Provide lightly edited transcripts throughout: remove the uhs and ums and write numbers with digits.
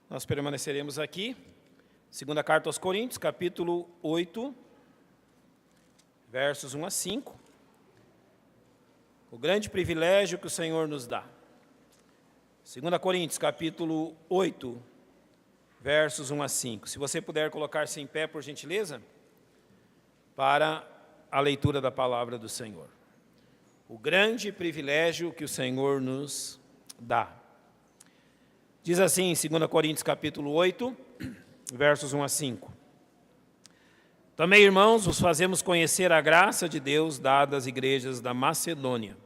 Nós permaneceremos aqui, segunda carta aos Coríntios, capítulo 8, versos 1 a 5. O grande privilégio que o Senhor nos dá. Segunda Coríntios, capítulo 8, versos 1 a 5. Se você puder colocar-se em pé, por gentileza, para a leitura da palavra do Senhor. O grande privilégio que o Senhor nos dá. Diz assim em 2 Coríntios capítulo 8, versos 1 a 5. Também, irmãos, vos fazemos conhecer a graça de Deus dada às igrejas da Macedônia.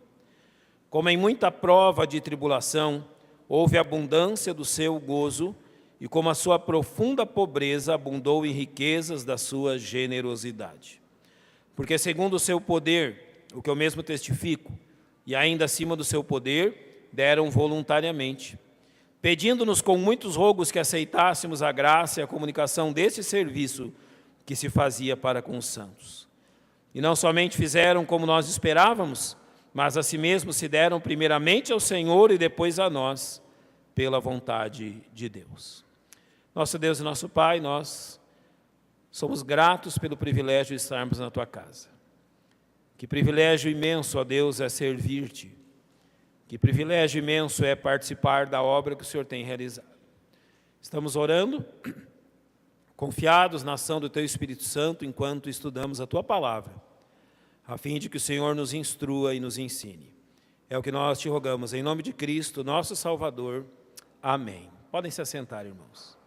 Como em muita prova de tribulação, houve abundância do seu gozo, e como a sua profunda pobreza abundou em riquezas da sua generosidade. Porque segundo o seu poder, o que eu mesmo testifico, e ainda acima do seu poder, deram voluntariamente, pedindo-nos com muitos rogos que aceitássemos a graça e a comunicação desse serviço que se fazia para com os santos. E não somente fizeram como nós esperávamos, mas a si mesmos se deram primeiramente ao Senhor e depois a nós, pela vontade de Deus. Nosso Deus e nosso Pai, nós somos gratos pelo privilégio de estarmos na Tua casa. Que privilégio imenso, ó Deus, é servir-Te. Que privilégio imenso é participar da obra que o Senhor tem realizado. Estamos orando, confiados na ação do Teu Espírito Santo, enquanto estudamos a Tua palavra, a fim de que o Senhor nos instrua e nos ensine. É o que nós Te rogamos, em nome de Cristo, nosso Salvador. Amém. Podem se assentar, irmãos.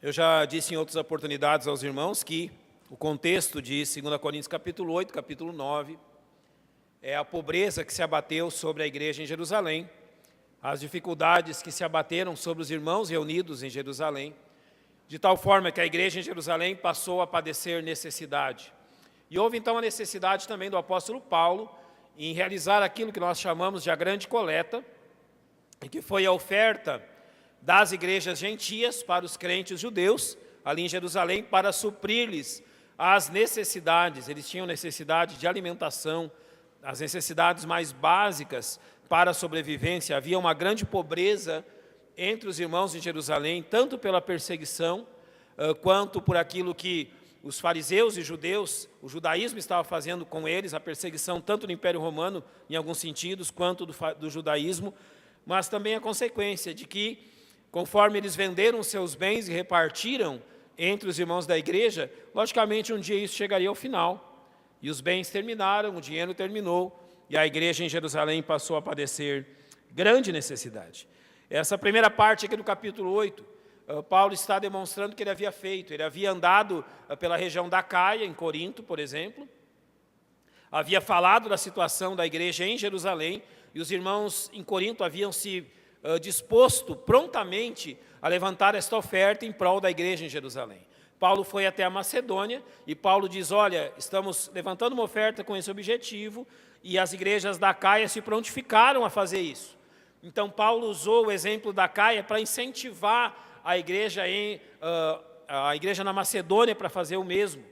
Eu já disse em outras oportunidades aos irmãos que o contexto de 2 Coríntios capítulo 8, capítulo 9, é a pobreza que se abateu sobre a igreja em Jerusalém, as dificuldades que se abateram sobre os irmãos reunidos em Jerusalém, de tal forma que a igreja em Jerusalém passou a padecer necessidade. E houve então a necessidade também do apóstolo Paulo em realizar aquilo que nós chamamos de a grande coleta, que foi a oferta das igrejas gentias para os crentes judeus, ali em Jerusalém, para suprir-lhes as necessidades. Eles tinham necessidade de alimentação, as necessidades mais básicas para a sobrevivência. Havia uma grande pobreza entre os irmãos em Jerusalém, tanto pela perseguição, quanto por aquilo que os fariseus e judeus, o judaísmo estava fazendo com eles, a perseguição tanto do Império Romano, em alguns sentidos, quanto do judaísmo, mas também a consequência de que, conforme eles venderam seus bens e repartiram entre os irmãos da igreja, logicamente um dia isso chegaria ao final. E os bens terminaram, o dinheiro terminou, e a igreja em Jerusalém passou a padecer grande necessidade. Essa primeira parte aqui do capítulo 8, Paulo está demonstrando que ele havia feito. Ele havia andado pela região da Caia, em Corinto, por exemplo, havia falado da situação da igreja em Jerusalém, e os irmãos em Corinto haviam se disposto prontamente a levantar esta oferta em prol da igreja em Jerusalém. Paulo foi até a Macedônia e Paulo diz, olha, estamos levantando uma oferta com esse objetivo, e as igrejas da Caia se prontificaram a fazer isso. Então Paulo usou o exemplo da Caia para incentivar a igreja na Macedônia para fazer o mesmo.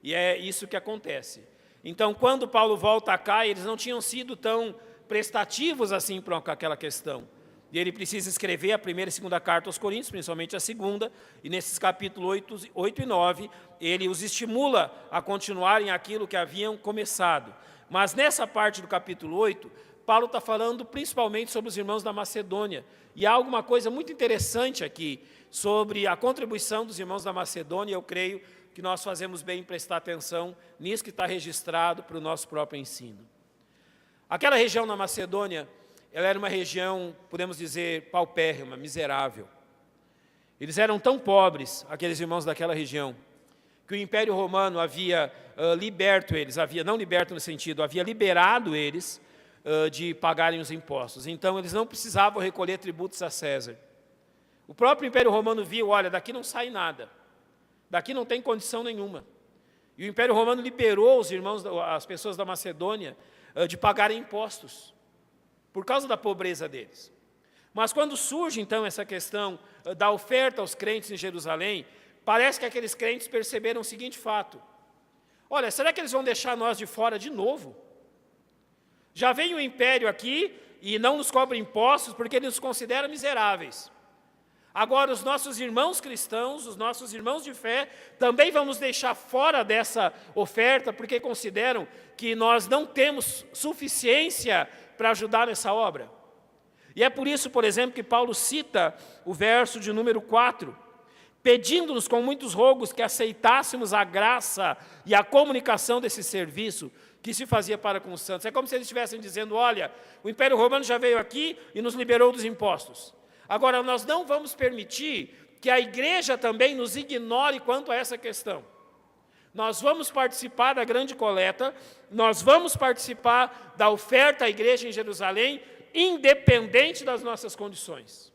E é isso que acontece. Então, quando Paulo volta a Caia, eles não tinham sido tão prestativos assim para aquela questão. E ele precisa escrever a primeira e segunda carta aos Coríntios, principalmente a segunda, e nesses capítulos 8 e 9, ele os estimula a continuarem aquilo que haviam começado. Mas nessa parte do capítulo 8, Paulo está falando principalmente sobre os irmãos da Macedônia. E há alguma coisa muito interessante aqui sobre a contribuição dos irmãos da Macedônia. Eu creio que nós fazemos bem em prestar atenção nisso que está registrado para o nosso próprio ensino. Aquela região na Macedônia, ela era uma região, podemos dizer, paupérrima, miserável. Eles eram tão pobres, aqueles irmãos daquela região, que o Império Romano havia liberto eles, não liberto no sentido, havia liberado eles de pagarem os impostos. Então, eles não precisavam recolher tributos a César. O próprio Império Romano viu, olha, daqui não sai nada, daqui não tem condição nenhuma. E o Império Romano liberou os irmãos, as pessoas da Macedônia, de pagarem impostos, por causa da pobreza deles. Mas quando surge, então, essa questão da oferta aos crentes em Jerusalém, parece que aqueles crentes perceberam o seguinte fato: olha, será que eles vão deixar nós de fora de novo? Já vem o império aqui e não nos cobra impostos porque ele nos considera miseráveis. Agora, os nossos irmãos cristãos, os nossos irmãos de fé, também vamos deixar fora dessa oferta porque consideram que nós não temos suficiência para ajudar nessa obra. E é por isso, por exemplo, que Paulo cita o verso de número 4, pedindo-nos com muitos rogos que aceitássemos a graça e a comunicação desse serviço que se fazia para com os santos. É como se eles estivessem dizendo, olha, o Império Romano já veio aqui e nos liberou dos impostos. Agora, nós não vamos permitir que a igreja também nos ignore quanto a essa questão. Nós vamos participar da grande coleta, nós vamos participar da oferta à igreja em Jerusalém, independente das nossas condições.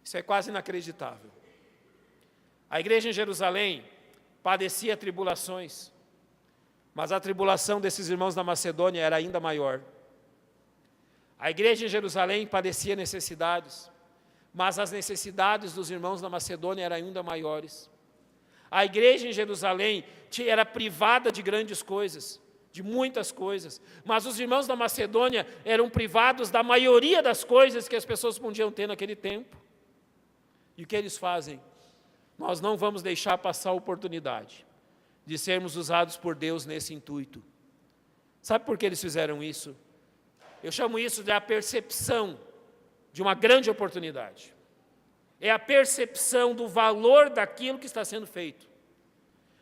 Isso é quase inacreditável. A igreja em Jerusalém padecia tribulações, mas a tribulação desses irmãos da Macedônia era ainda maior. A igreja em Jerusalém padecia necessidades, mas as necessidades dos irmãos da Macedônia eram ainda maiores. A igreja em Jerusalém era privada de grandes coisas, de muitas coisas, mas os irmãos da Macedônia eram privados da maioria das coisas que as pessoas podiam ter naquele tempo. E o que eles fazem? Nós não vamos deixar passar a oportunidade de sermos usados por Deus nesse intuito. Sabe por que eles fizeram isso? Eu chamo isso de a percepção de uma grande oportunidade. É a percepção do valor daquilo que está sendo feito.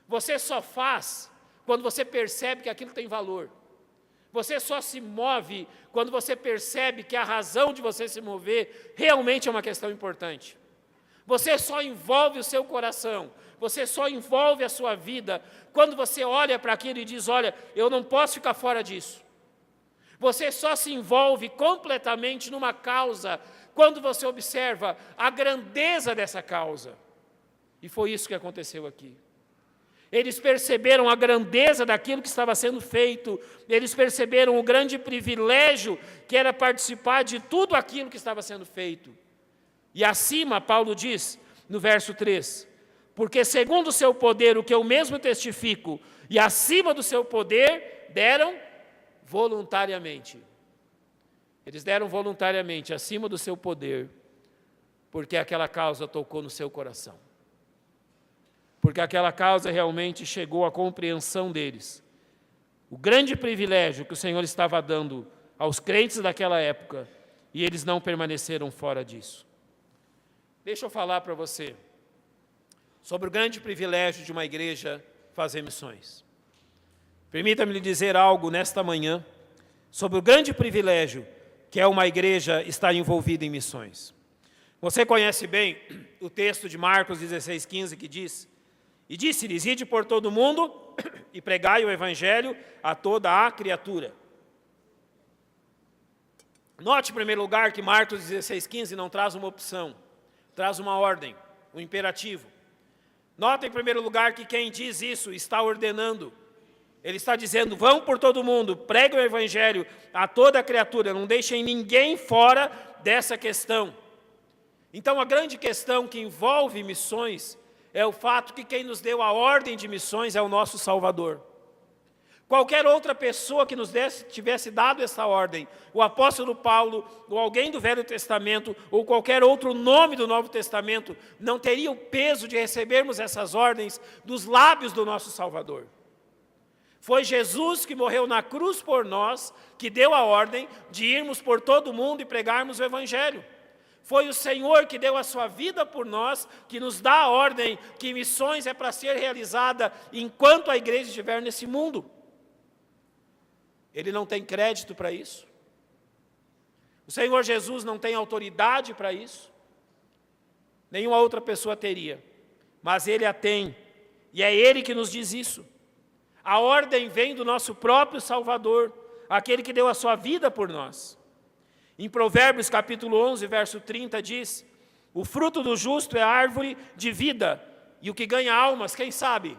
Você só faz quando você percebe que aquilo tem valor. Você só se move quando você percebe que a razão de você se mover realmente é uma questão importante. Você só envolve o seu coração, você só envolve a sua vida quando você olha para aquilo e diz, olha, eu não posso ficar fora disso. Você só se envolve completamente numa causa quando você observa a grandeza dessa causa. E foi isso que aconteceu aqui. Eles perceberam a grandeza daquilo que estava sendo feito, eles perceberam o grande privilégio que era participar de tudo aquilo que estava sendo feito. E acima, Paulo diz, no verso 3, porque segundo o seu poder, o que eu mesmo testifico, e acima do seu poder, deram voluntariamente. Eles deram voluntariamente, acima do seu poder, porque aquela causa tocou no seu coração. Porque aquela causa realmente chegou à compreensão deles. O grande privilégio que o Senhor estava dando aos crentes daquela época, e eles não permaneceram fora disso. Deixa eu falar para você sobre o grande privilégio de uma igreja fazer missões. Permita-me lhe dizer algo nesta manhã sobre o grande privilégio que é uma igreja estar envolvida em missões. Você conhece bem o texto de Marcos 16,15 que diz, e disse-lhes, ide por todo o mundo e pregai o evangelho a toda a criatura. Note, em primeiro lugar, que Marcos 16,15 não traz uma opção, traz uma ordem, um imperativo. Nota, em primeiro lugar, que quem diz isso está ordenando. Ele está dizendo, vão por todo mundo, preguem o evangelho a toda a criatura, não deixem ninguém fora dessa questão. Então, a grande questão que envolve missões é o fato que quem nos deu a ordem de missões é o nosso Salvador. Qualquer outra pessoa que nos tivesse dado essa ordem, o apóstolo Paulo, ou alguém do Velho Testamento, ou qualquer outro nome do Novo Testamento, não teria o peso de recebermos essas ordens dos lábios do nosso Salvador. Foi Jesus que morreu na cruz por nós, que deu a ordem de irmos por todo mundo e pregarmos o Evangelho. Foi o Senhor que deu a sua vida por nós, que nos dá a ordem que missões é para ser realizada enquanto a igreja estiver nesse mundo. Ele não tem crédito para isso. O Senhor Jesus não tem autoridade para isso. Nenhuma outra pessoa teria. Mas Ele a tem. E é Ele que nos diz isso. A ordem vem do nosso próprio Salvador, aquele que deu a sua vida por nós. Em Provérbios capítulo 11, verso 30 diz, o fruto do justo é árvore de vida, e o que ganha almas, quem sabe?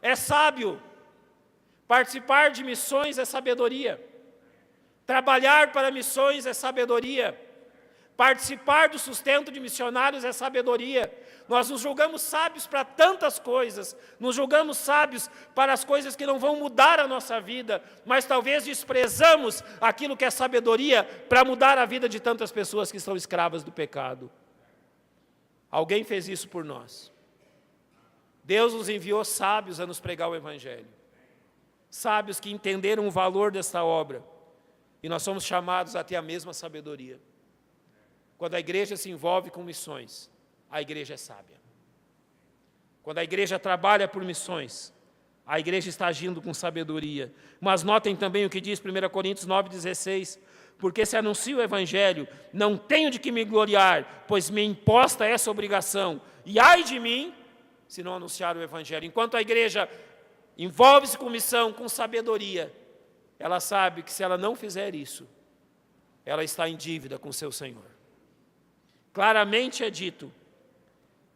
É sábio. Participar de missões é sabedoria. Trabalhar para missões é sabedoria. Participar do sustento de missionários é sabedoria. Nós nos julgamos sábios para tantas coisas, nos julgamos sábios para as coisas que não vão mudar a nossa vida, mas talvez desprezamos aquilo que é sabedoria para mudar a vida de tantas pessoas que estão escravas do pecado. Alguém fez isso por nós. Deus nos enviou sábios a nos pregar o Evangelho. Sábios que entenderam o valor desta obra. E nós somos chamados a ter a mesma sabedoria. Quando a igreja se envolve com missões, a igreja é sábia. Quando a igreja trabalha por missões, a igreja está agindo com sabedoria. Mas notem também o que diz 1 Coríntios 9,16. Porque se anuncio o Evangelho, não tenho de que me gloriar, pois me imposta essa obrigação. E ai de mim, se não anunciar o Evangelho. Enquanto a igreja envolve-se com missão, com sabedoria, ela sabe que se ela não fizer isso, ela está em dívida com seu Senhor. Claramente é dito,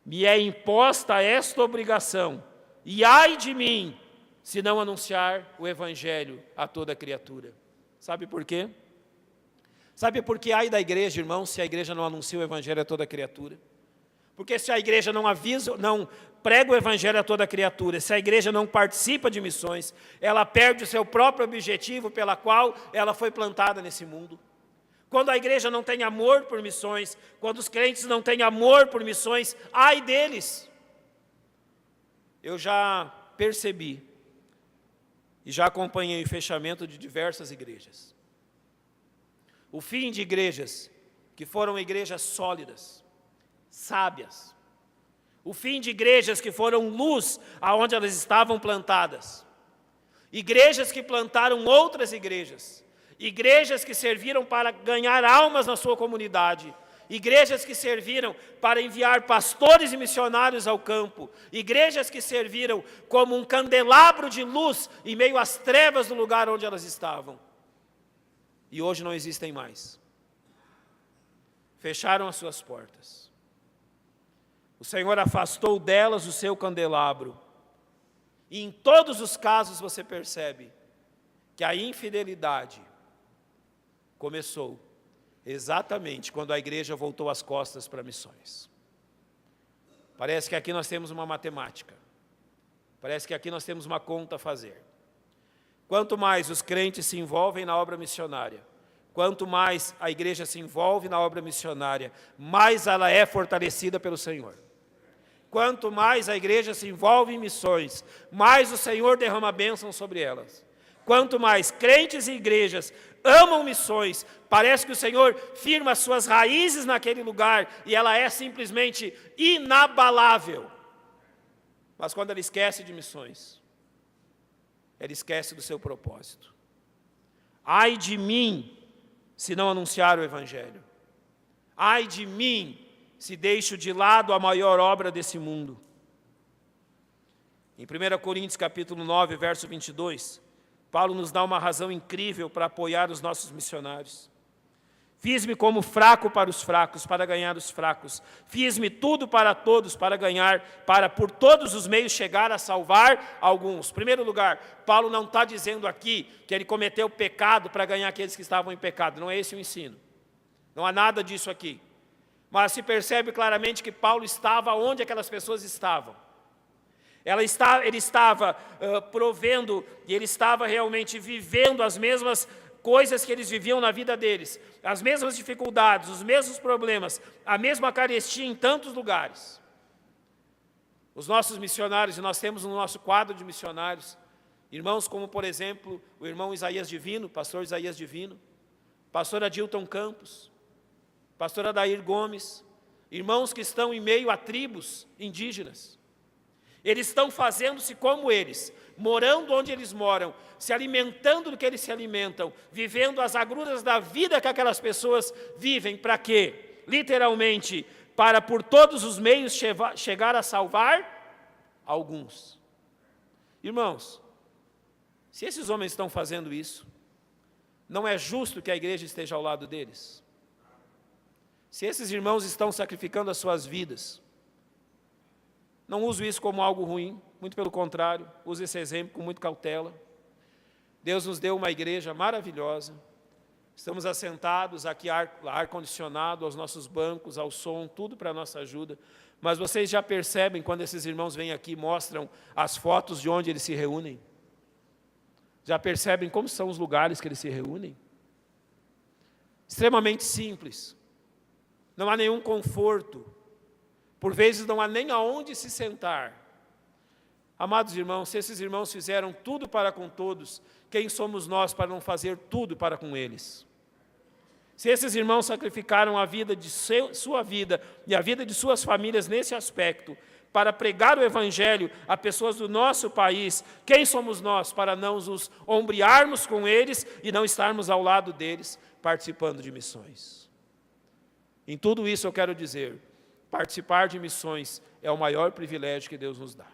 me é imposta esta obrigação, e ai de mim, se não anunciar o Evangelho a toda criatura. Sabe por quê? Sabe por que ai da igreja, irmão, se a igreja não anuncia o Evangelho a toda criatura? Porque se a igreja não avisa, não prega o Evangelho a toda criatura, se a igreja não participa de missões, ela perde o seu próprio objetivo pela qual ela foi plantada nesse mundo. Quando a igreja não tem amor por missões, quando os crentes não têm amor por missões, ai deles. Eu já percebi e já acompanhei o fechamento de diversas igrejas. O fim de igrejas que foram igrejas sólidas, sábias. O fim de igrejas que foram luz aonde elas estavam plantadas. Igrejas que plantaram outras igrejas. Igrejas que serviram para ganhar almas na sua comunidade. Igrejas que serviram para enviar pastores e missionários ao campo. Igrejas que serviram como um candelabro de luz em meio às trevas do lugar onde elas estavam. E hoje não existem mais. Fecharam as suas portas. O Senhor afastou delas o seu candelabro. E em todos os casos você percebe que a infidelidade começou exatamente quando a igreja voltou as costas para missões. Parece que aqui nós temos uma matemática. Parece que aqui nós temos uma conta a fazer. Quanto mais os crentes se envolvem na obra missionária, quanto mais a igreja se envolve na obra missionária, mais ela é fortalecida pelo Senhor. Quanto mais a igreja se envolve em missões, mais o Senhor derrama bênção sobre elas. Quanto mais crentes e igrejas amam missões, parece que o Senhor firma as suas raízes naquele lugar e ela é simplesmente inabalável. Mas quando ela esquece de missões, ela esquece do seu propósito. Ai de mim, se não anunciar o Evangelho. Ai de mim, se deixo de lado a maior obra desse mundo. Em 1 Coríntios capítulo 9, verso 22, Paulo nos dá uma razão incrível para apoiar os nossos missionários. Fiz-me como fraco para os fracos, para ganhar os fracos. Fiz-me tudo para todos, para ganhar, para por todos os meios chegar a salvar alguns. Em primeiro lugar, Paulo não está dizendo aqui que ele cometeu pecado para ganhar aqueles que estavam em pecado. Não é esse o ensino. Não há nada disso aqui. Mas se percebe claramente que Paulo estava onde aquelas pessoas estavam. Ele estava provendo e ele estava realmente vivendo as mesmas coisas que eles viviam na vida deles, as mesmas dificuldades, os mesmos problemas, a mesma carestia em tantos lugares. Os nossos missionários, e nós temos no nosso quadro de missionários, irmãos como, por exemplo, o irmão Isaías Divino, pastor Isaías Divino, pastor Adilton Campos, pastor Adair Gomes, irmãos que estão em meio a tribos indígenas. Eles estão fazendo-se como eles, morando onde eles moram, se alimentando do que eles se alimentam, vivendo as agruras da vida que aquelas pessoas vivem. Para quê? Literalmente, para por todos os meios chegar a salvar alguns. Irmãos, se esses homens estão fazendo isso, não é justo que a igreja esteja ao lado deles? Se esses irmãos estão sacrificando as suas vidas, não uso isso como algo ruim, muito pelo contrário, uso esse exemplo com muita cautela. Deus nos deu uma igreja maravilhosa, Estamos assentados aqui, ar-condicionado, aos nossos bancos, ao som, tudo para a nossa ajuda. Mas vocês já percebem, quando esses irmãos vêm aqui e mostram as fotos de onde eles se reúnem? Já percebem como são os lugares que eles se reúnem? Extremamente simples. Não há nenhum conforto. Por vezes não há nem aonde se sentar. Amados irmãos, se esses irmãos fizeram tudo para com todos, quem somos nós para não fazer tudo para com eles? Se esses irmãos sacrificaram a vida de sua vida e a vida de suas famílias nesse aspecto, para pregar o Evangelho a pessoas do nosso país, quem somos nós para não os ombrearmos com eles e não estarmos ao lado deles, participando de missões? Em tudo isso eu quero dizer, participar de missões é o maior privilégio que Deus nos dá.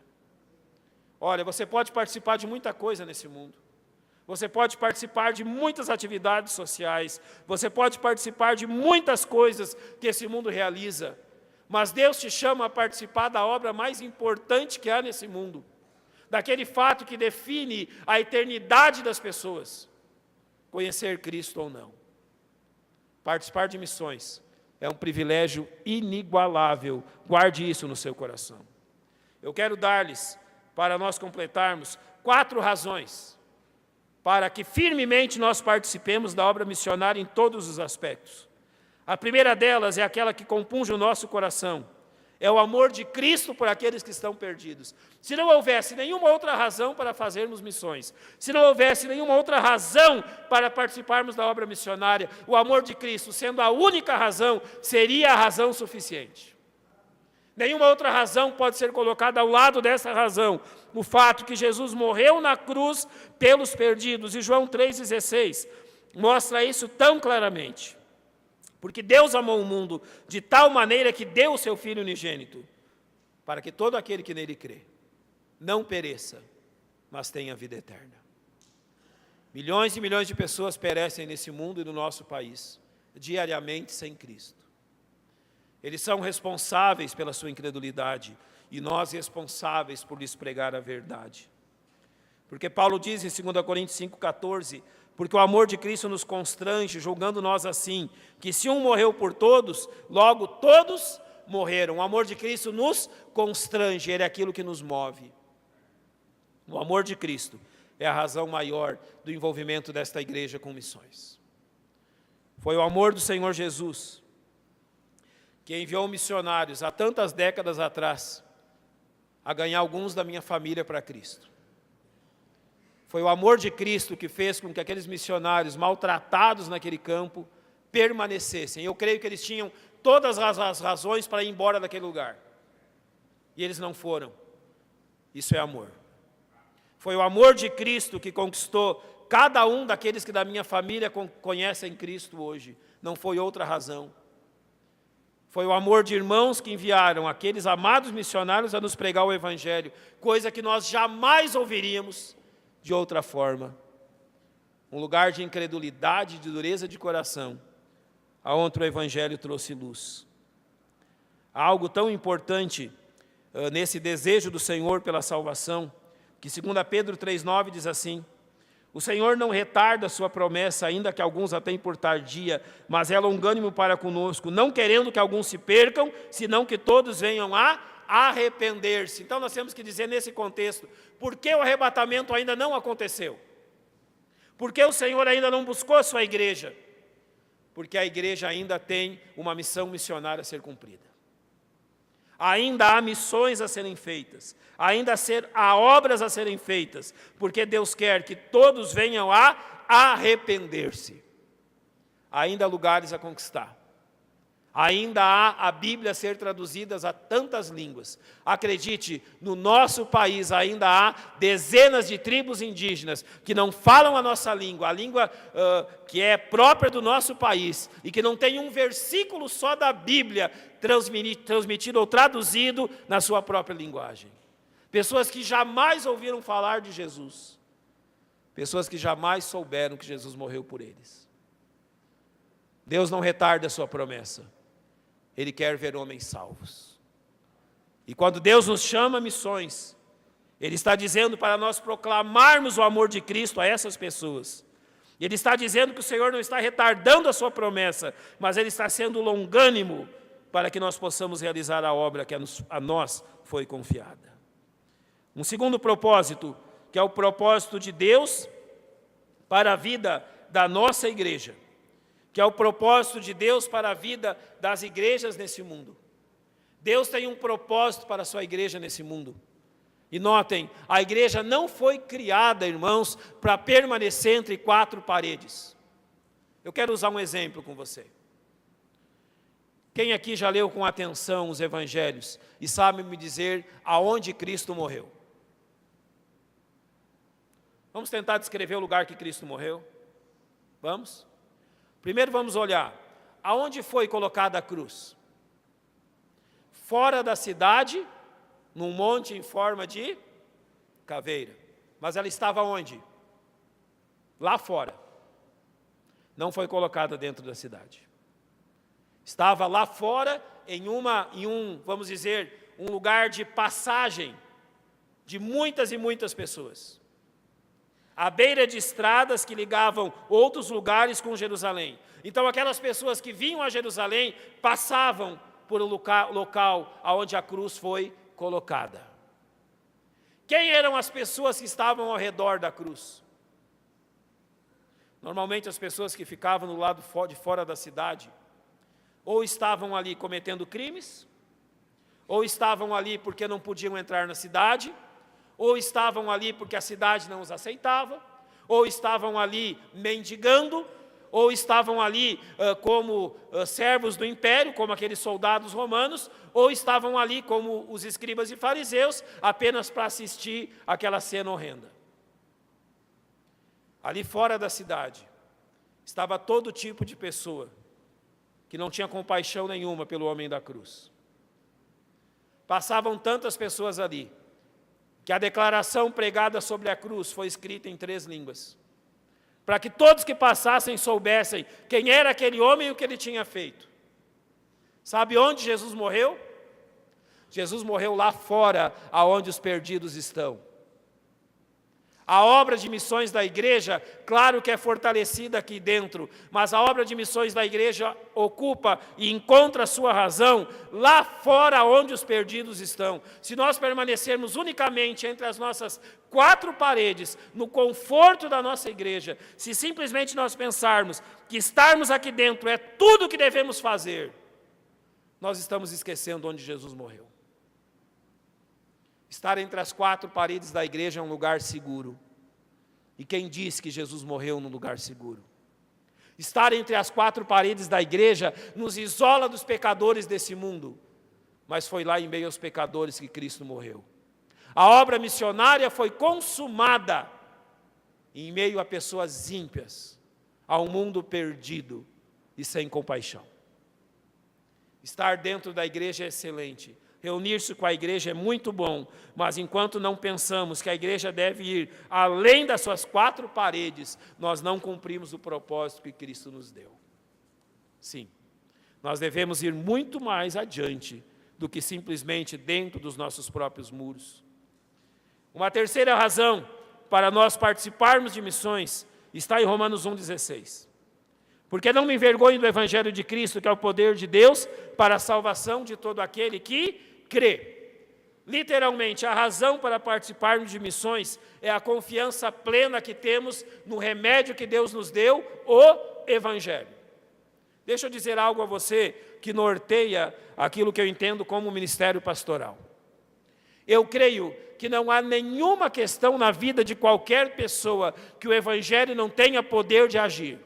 Olha, você pode participar de muita coisa nesse mundo. Você pode participar de muitas atividades sociais, você pode participar de muitas coisas que esse mundo realiza, mas Deus te chama a participar da obra mais importante que há nesse mundo, daquele fato que define a eternidade das pessoas, conhecer Cristo ou não. Participar de missões é um privilégio inigualável, guarde isso no seu coração. Eu quero dar-lhes, para nós completarmos, 4 razões para que firmemente nós participemos da obra missionária em todos os aspectos. A primeira delas é aquela que compunge o nosso coração, é o amor de Cristo por aqueles que estão perdidos. Se não houvesse nenhuma outra razão para fazermos missões, se não houvesse nenhuma outra razão para participarmos da obra missionária, o amor de Cristo, sendo a única razão, seria a razão suficiente. Nenhuma outra razão pode ser colocada ao lado dessa razão. O fato que Jesus morreu na cruz pelos perdidos. E João 3,16 mostra isso tão claramente. Porque Deus amou o mundo de tal maneira que deu o seu Filho unigênito, para que todo aquele que nele crê não pereça, mas tenha vida eterna. Milhões e milhões de pessoas perecem nesse mundo e no nosso país, diariamente sem Cristo. Eles são responsáveis pela sua incredulidade e nós responsáveis por lhes pregar a verdade. Porque Paulo diz em 2 Coríntios 5,14, porque o amor de Cristo nos constrange, julgando nós assim, que se um morreu por todos, logo todos morreram. O amor de Cristo nos constrange, ele é aquilo que nos move. O amor de Cristo é a razão maior do envolvimento desta igreja com missões. Foi o amor do Senhor Jesus que enviou missionários há tantas décadas atrás a ganhar alguns da minha família para Cristo. Foi o amor de Cristo que fez com que aqueles missionários maltratados naquele campo permanecessem. Eu creio que eles tinham todas as razões para ir embora daquele lugar. E eles não foram. Isso é amor. Foi o amor de Cristo que conquistou cada um daqueles que da minha família conhecem Cristo hoje. Não foi outra razão. Foi o amor de irmãos que enviaram aqueles amados missionários a nos pregar o Evangelho, coisa que nós jamais ouviríamos de outra forma. Um lugar de incredulidade, de dureza de coração, aonde o Evangelho trouxe luz. Há algo tão importante nesse desejo do Senhor pela salvação, que 2 Pedro 3,9 diz assim, o Senhor não retarda a sua promessa, ainda que alguns a tenham por tardia, mas é longânimo para conosco, não querendo que alguns se percam, senão que todos venham a arrepender-se. Então nós temos que dizer nesse contexto, por que o arrebatamento ainda não aconteceu? Por que o Senhor ainda não buscou a sua igreja? Porque a igreja ainda tem uma missão missionária a ser cumprida. Ainda há missões a serem feitas, há obras a serem feitas, porque Deus quer que todos venham a arrepender-se. Ainda há lugares a conquistar. Ainda há a Bíblia a ser traduzida a tantas línguas. Acredite, no nosso país ainda há dezenas de tribos indígenas que não falam a nossa língua, a língua que é própria do nosso país, e que não tem um versículo só da Bíblia transmitido ou traduzido na sua própria linguagem. Pessoas que jamais ouviram falar de Jesus. Pessoas que jamais souberam que Jesus morreu por eles. Deus não retarda a sua promessa. Ele quer ver homens salvos. E quando Deus nos chama a missões, Ele está dizendo para nós proclamarmos o amor de Cristo a essas pessoas. E ele está dizendo que o Senhor não está retardando a sua promessa, mas Ele está sendo longânimo para que nós possamos realizar a obra que a nós foi confiada. Um segundo propósito, que é o propósito de Deus para a vida da nossa igreja, que é o propósito de Deus para a vida das igrejas nesse mundo. Deus tem um propósito para a sua igreja nesse mundo. E notem, a igreja não foi criada, irmãos, para permanecer entre quatro paredes. Eu quero usar um exemplo com você. Quem aqui já leu com atenção os evangelhos e sabe me dizer aonde Cristo morreu? Vamos tentar descrever o lugar que Cristo morreu? Vamos? Primeiro vamos olhar, aonde foi colocada a cruz? Fora da cidade, num monte em forma de caveira. Mas ela estava onde? Lá fora. Não foi colocada dentro da cidade. Estava lá fora em um, vamos dizer, um lugar de passagem de muitas e muitas pessoas. À beira de estradas que ligavam outros lugares com Jerusalém. Então aquelas pessoas que vinham a Jerusalém passavam por um local onde a cruz foi colocada. Quem eram as pessoas que estavam ao redor da cruz? Normalmente as pessoas que ficavam no lado de fora da cidade, ou estavam ali cometendo crimes, ou estavam ali porque não podiam entrar na cidade, ou estavam ali porque a cidade não os aceitava, ou estavam ali mendigando, ou estavam ali como servos do império, como aqueles soldados romanos, ou estavam ali como os escribas e fariseus, apenas para assistir aquela cena horrenda. Ali fora da cidade, estava todo tipo de pessoa que não tinha compaixão nenhuma pelo homem da cruz. Passavam tantas pessoas ali, que a declaração pregada sobre a cruz foi escrita em 3 línguas, para que todos que passassem soubessem quem era aquele homem e o que ele tinha feito. Sabe onde Jesus morreu? Jesus morreu lá fora, aonde os perdidos estão. A obra de missões da igreja, claro que é fortalecida aqui dentro, mas a obra de missões da igreja ocupa e encontra a sua razão lá fora onde os perdidos estão. Se nós permanecermos unicamente entre as nossas 4 paredes, no conforto da nossa igreja, se simplesmente nós pensarmos que estarmos aqui dentro é tudo o que devemos fazer, nós estamos esquecendo onde Jesus morreu. Estar entre as 4 paredes da igreja é um lugar seguro. E quem diz que Jesus morreu num lugar seguro? Estar entre as 4 paredes da igreja nos isola dos pecadores desse mundo. Mas foi lá em meio aos pecadores que Cristo morreu. A obra missionária foi consumada em meio a pessoas ímpias, a um mundo perdido e sem compaixão. Estar dentro da igreja é excelente. Reunir-se com a igreja é muito bom, mas enquanto não pensamos que a igreja deve ir além das suas 4 paredes, nós não cumprimos o propósito que Cristo nos deu. Sim, nós devemos ir muito mais adiante do que simplesmente dentro dos nossos próprios muros. Uma terceira razão para nós participarmos de missões está em Romanos 1,16. Porque não me envergonho do Evangelho de Cristo, que é o poder de Deus para a salvação de todo aquele que crê. Literalmente, a razão para participarmos de missões é a confiança plena que temos no remédio que Deus nos deu, o Evangelho. Deixa eu dizer algo a você que norteia aquilo que eu entendo como ministério pastoral. Eu creio que não há nenhuma questão na vida de qualquer pessoa que o Evangelho não tenha poder de agir.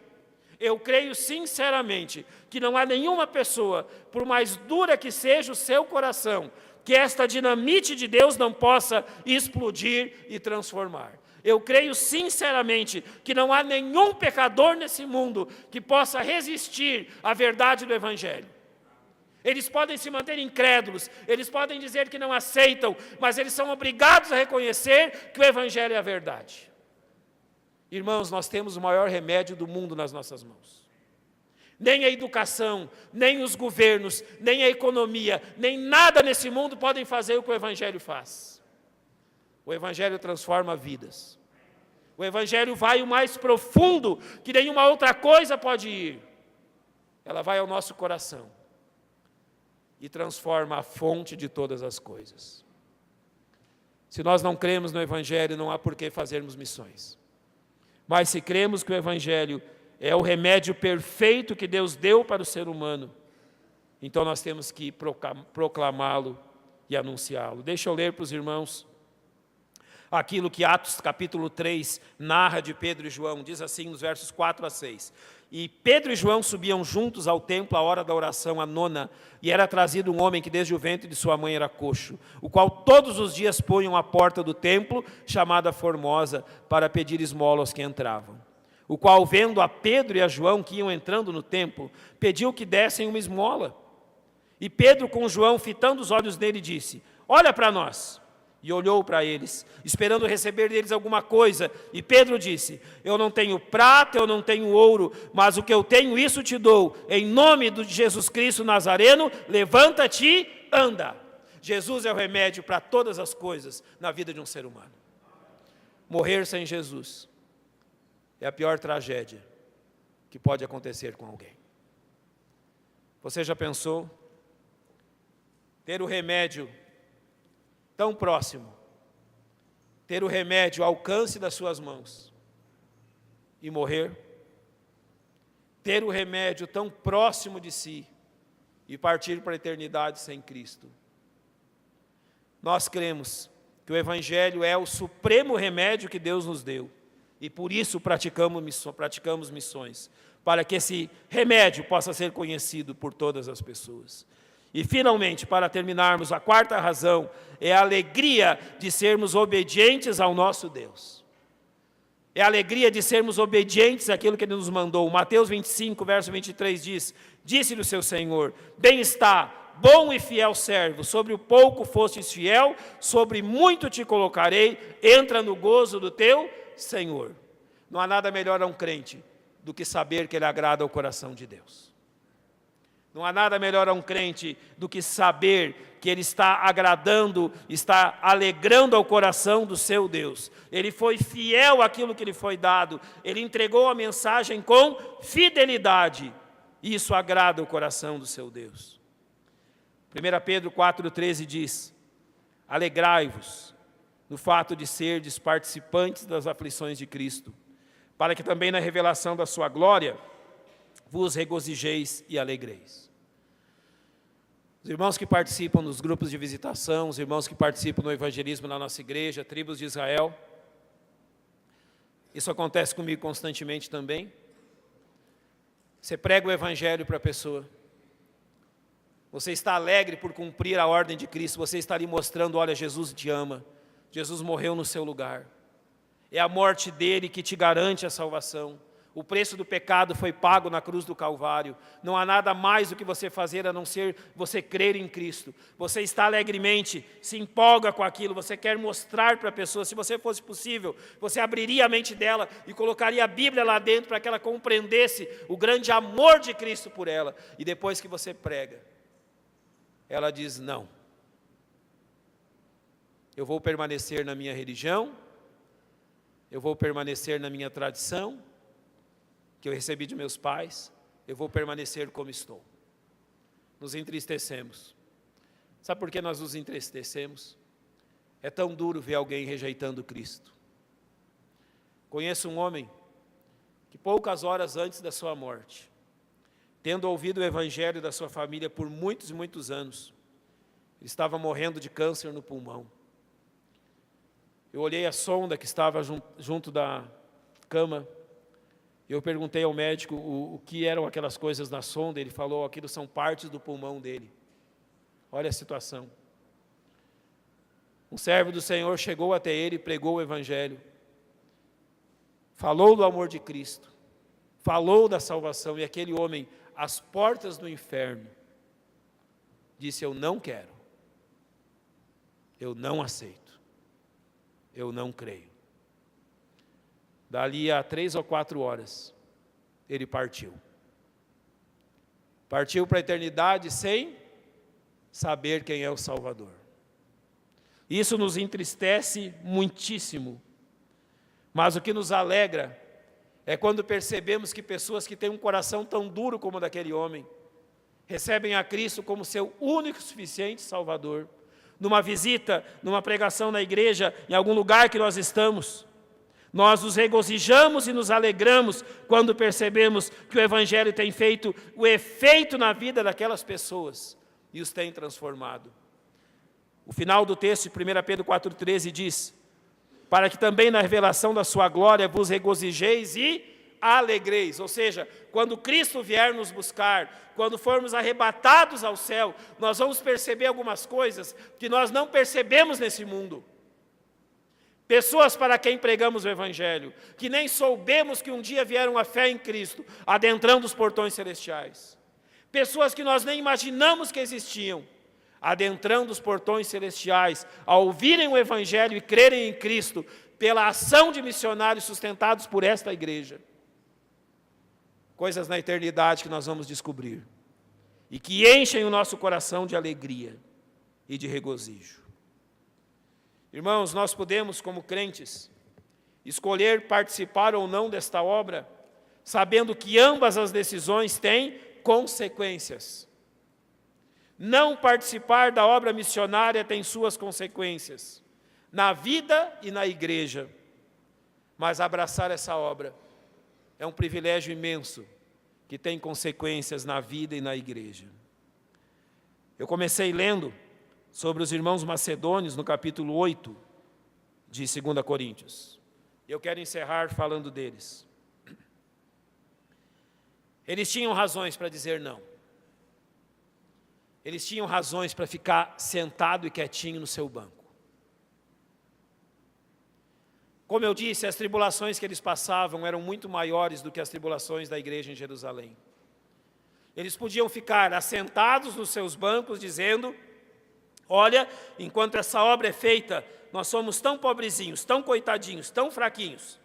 Eu creio sinceramente que não há nenhuma pessoa, por mais dura que seja o seu coração, que esta dinamite de Deus não possa explodir e transformar. Eu creio sinceramente que não há nenhum pecador nesse mundo que possa resistir à verdade do Evangelho. Eles podem se manter incrédulos, eles podem dizer que não aceitam, mas eles são obrigados a reconhecer que o Evangelho é a verdade. Irmãos, nós temos o maior remédio do mundo nas nossas mãos. Nem a educação, nem os governos, nem a economia, nem nada nesse mundo podem fazer o que o Evangelho faz. O Evangelho transforma vidas. O Evangelho vai o mais profundo, que nenhuma outra coisa pode ir. Ela vai ao nosso coração e transforma a fonte de todas as coisas. Se nós não cremos no Evangelho, não há por que fazermos missões. Mas se cremos que o Evangelho é o remédio perfeito que Deus deu para o ser humano, então nós temos que proclamá-lo e anunciá-lo. Deixa eu ler para os irmãos aquilo que Atos capítulo 3 narra de Pedro e João. Diz assim nos versos 4 a 6. E Pedro e João subiam juntos ao templo à hora da oração, a nona, e era trazido um homem que desde o ventre de sua mãe era coxo, o qual todos os dias punham à porta do templo, chamada Formosa, para pedir esmola aos que entravam. O qual, vendo a Pedro e a João que iam entrando no templo, pediu que dessem uma esmola. E Pedro com João, fitando os olhos nele, disse: olha para nós. E olhou para eles, esperando receber deles alguma coisa. E Pedro disse: eu não tenho prata, eu não tenho ouro, mas o que eu tenho, isso te dou. Em nome de Jesus Cristo Nazareno, levanta-te e anda. Jesus é o remédio para todas as coisas na vida de um ser humano. Morrer sem Jesus é a pior tragédia que pode acontecer com alguém. Você já pensou ter o remédio tão próximo, ter o remédio ao alcance das suas mãos e morrer? Ter o remédio tão próximo de si e partir para a eternidade sem Cristo? Nós cremos que o Evangelho é o supremo remédio que Deus nos deu e por isso praticamos missões, para que esse remédio possa ser conhecido por todas as pessoas. E finalmente, para terminarmos, a quarta razão é a alegria de sermos obedientes ao nosso Deus. É a alegria de sermos obedientes àquilo que Ele nos mandou. Mateus 25, verso 23 diz: disse-lhe o seu Senhor: bem está, bom e fiel servo, sobre o pouco fostes fiel, sobre muito te colocarei, entra no gozo do teu Senhor. Não há nada melhor a um crente do que saber que ele agrada ao coração de Deus. Não há nada melhor a um crente do que saber que ele está agradando, está alegrando ao coração do seu Deus. Ele foi fiel àquilo que lhe foi dado, ele entregou a mensagem com fidelidade, e isso agrada o coração do seu Deus. 1 Pedro 4,13 diz: alegrai-vos no fato de serdes participantes das aflições de Cristo, para que também na revelação da sua glória vos regozijeis e alegreis. Os irmãos que participam dos grupos de visitação, os irmãos que participam do evangelismo na nossa igreja, tribos de Israel, isso acontece comigo constantemente também. Você prega o evangelho para a pessoa, você está alegre por cumprir a ordem de Cristo, você está ali mostrando: olha, Jesus te ama, Jesus morreu no seu lugar, é a morte dele que te garante a salvação. O preço do pecado foi pago na cruz do Calvário. Não há nada mais do que você fazer a não ser você crer em Cristo. Você está alegremente, se empolga com aquilo, você quer mostrar para a pessoa. Se você fosse possível, você abriria a mente dela e colocaria a Bíblia lá dentro para que ela compreendesse o grande amor de Cristo por ela. E depois que você prega, ela diz: não, eu vou permanecer na minha religião, eu vou permanecer na minha tradição, que eu recebi de meus pais, eu vou permanecer como estou. Nos entristecemos. Sabe por que nós nos entristecemos? É tão duro ver alguém rejeitando Cristo. Conheço um homem que poucas horas antes da sua morte, tendo ouvido o evangelho da sua família por muitos e muitos anos, ele estava morrendo de câncer no pulmão. Eu olhei a sonda que estava junto da cama. Eu perguntei ao médico o que eram aquelas coisas na sonda. Ele falou: aquilo são partes do pulmão dele. Olha a situação. Um servo do Senhor chegou até ele e pregou o evangelho. Falou do amor de Cristo. Falou da salvação. E aquele homem, às portas do inferno, disse: eu não quero. Eu não aceito. Eu não creio. Dali a 3 ou 4 horas, ele partiu. Partiu para a eternidade sem saber quem é o Salvador. Isso nos entristece muitíssimo, Mas o que nos alegra é quando percebemos que pessoas que têm um coração tão duro como o daquele homem, recebem a Cristo como seu único e suficiente Salvador. Numa visita, numa pregação na igreja, em algum lugar que nós estamos, nós nos regozijamos e nos alegramos quando percebemos que o Evangelho tem feito o efeito na vida daquelas pessoas e os tem transformado. O final do texto de 1 Pedro 4,13 diz: para que também na revelação da sua glória vos regozijeis e alegreis. Ou seja, quando Cristo vier nos buscar, quando formos arrebatados ao céu, nós vamos perceber algumas coisas que nós não percebemos nesse mundo. Pessoas para quem pregamos o Evangelho, que nem soubemos que um dia vieram a fé em Cristo, adentrando os portões celestiais. Pessoas que nós nem imaginamos que existiam, adentrando os portões celestiais, ao ouvirem o Evangelho e crerem em Cristo, pela ação de missionários sustentados por esta igreja. Coisas na eternidade que nós vamos descobrir, e que enchem o nosso coração de alegria e de regozijo. Irmãos, nós podemos, como crentes, escolher participar ou não desta obra, sabendo que ambas as decisões têm consequências. Não participar da obra missionária tem suas consequências, na vida e na igreja. Mas abraçar essa obra é um privilégio imenso, que tem consequências na vida e na igreja. Eu comecei lendo sobre os irmãos macedônios no capítulo 8 de 2 Coríntios. Eu quero encerrar falando deles. Eles tinham razões para dizer não. Eles tinham razões para ficar sentado e quietinho no seu banco. Como eu disse, as tribulações que eles passavam eram muito maiores do que as tribulações da igreja em Jerusalém. Eles podiam ficar assentados nos seus bancos dizendo: olha, enquanto essa obra é feita, nós somos tão pobrezinhos, tão coitadinhos, tão fraquinhos.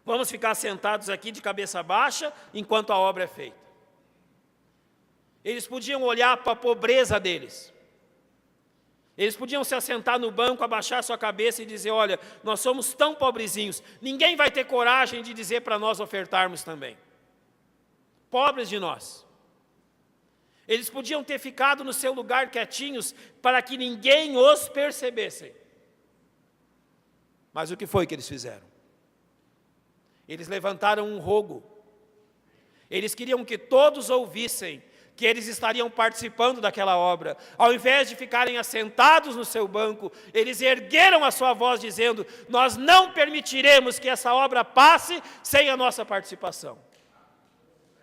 Vamos ficar sentados aqui de cabeça baixa enquanto a obra é feita. Eles podiam olhar para a pobreza deles. Eles podiam se assentar no banco, abaixar sua cabeça e dizer: olha, nós somos tão pobrezinhos, ninguém vai ter coragem de dizer para nós ofertarmos também. Pobres de nós. Eles podiam ter ficado no seu lugar quietinhos para que ninguém os percebesse. Mas o que foi que eles fizeram? Eles levantaram um rogo. Eles queriam que todos ouvissem que eles estariam participando daquela obra. Ao invés de ficarem assentados no seu banco, eles ergueram a sua voz dizendo: nós não permitiremos que essa obra passe sem a nossa participação.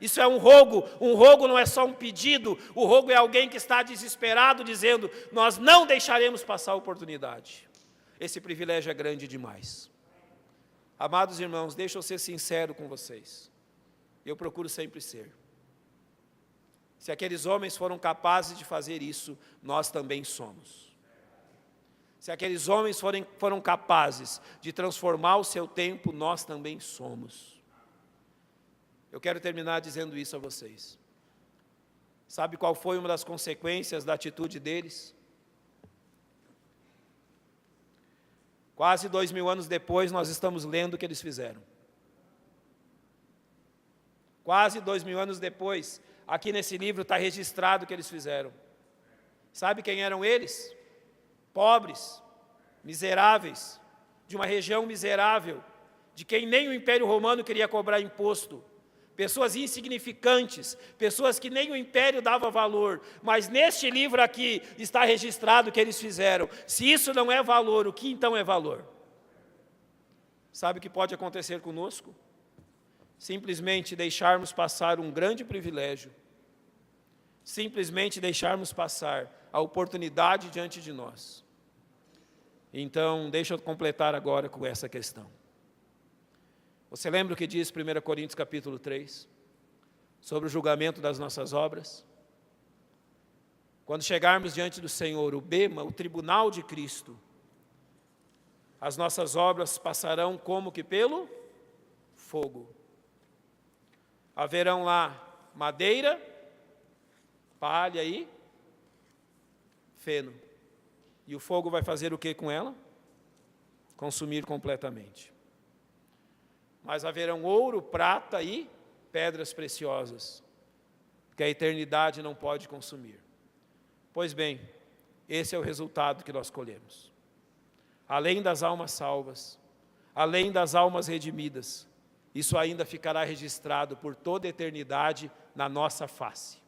Isso é um rogo não é só um pedido, o rogo é alguém que está desesperado dizendo: nós não deixaremos passar a oportunidade. Esse privilégio é grande demais. Amados irmãos, deixa eu ser sincero com vocês. Eu procuro sempre ser. Se aqueles homens foram capazes de fazer isso, nós também somos. Se aqueles homens foram capazes de transformar o seu tempo, nós também somos. Eu quero terminar dizendo isso a vocês. Sabe qual foi uma das consequências da atitude deles? Quase 2000 anos depois, nós estamos lendo o que eles fizeram. Quase 2000 anos depois, aqui nesse livro está registrado o que eles fizeram. Sabe quem eram eles? Pobres, miseráveis, de uma região miserável, de quem nem o Império Romano queria cobrar imposto. Pessoas insignificantes, pessoas que nem o Império dava valor. Mas neste livro aqui está registrado o que eles fizeram. Se isso não é valor, o que então é valor? Sabe o que pode acontecer conosco? Simplesmente deixarmos passar um grande privilégio, simplesmente deixarmos passar a oportunidade diante de nós. Então, deixa eu completar agora com essa questão. Você lembra o que diz 1 Coríntios capítulo 3? Sobre o julgamento das nossas obras? Quando chegarmos diante do Senhor, o bema, o tribunal de Cristo, as nossas obras passarão como que pelo fogo. Haverão lá madeira, palha e feno. E o fogo vai fazer o que com ela? Consumir completamente. mas haverão ouro, prata e pedras preciosas, que a eternidade não pode consumir. Pois bem, esse é o resultado que nós colhemos. Além das almas salvas, além das almas redimidas, isso ainda ficará registrado por toda a eternidade na nossa face.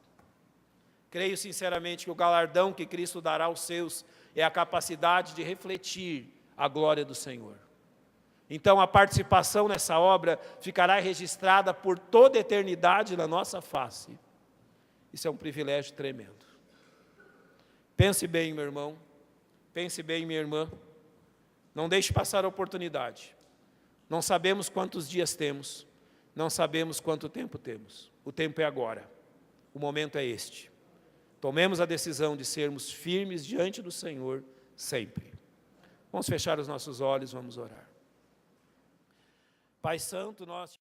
Creio sinceramente que o galardão que Cristo dará aos seus é a capacidade de refletir a glória do Senhor. Então a participação nessa obra ficará registrada por toda a eternidade na nossa face. Isso é um privilégio tremendo. Pense bem, meu irmão, pense bem, minha irmã, não deixe passar a oportunidade. Não sabemos quantos dias temos, não sabemos quanto tempo temos. O tempo é agora, o momento é este. Tomemos a decisão de sermos firmes diante do Senhor sempre. Vamos fechar os nossos olhos, vamos orar. Pai Santo, nós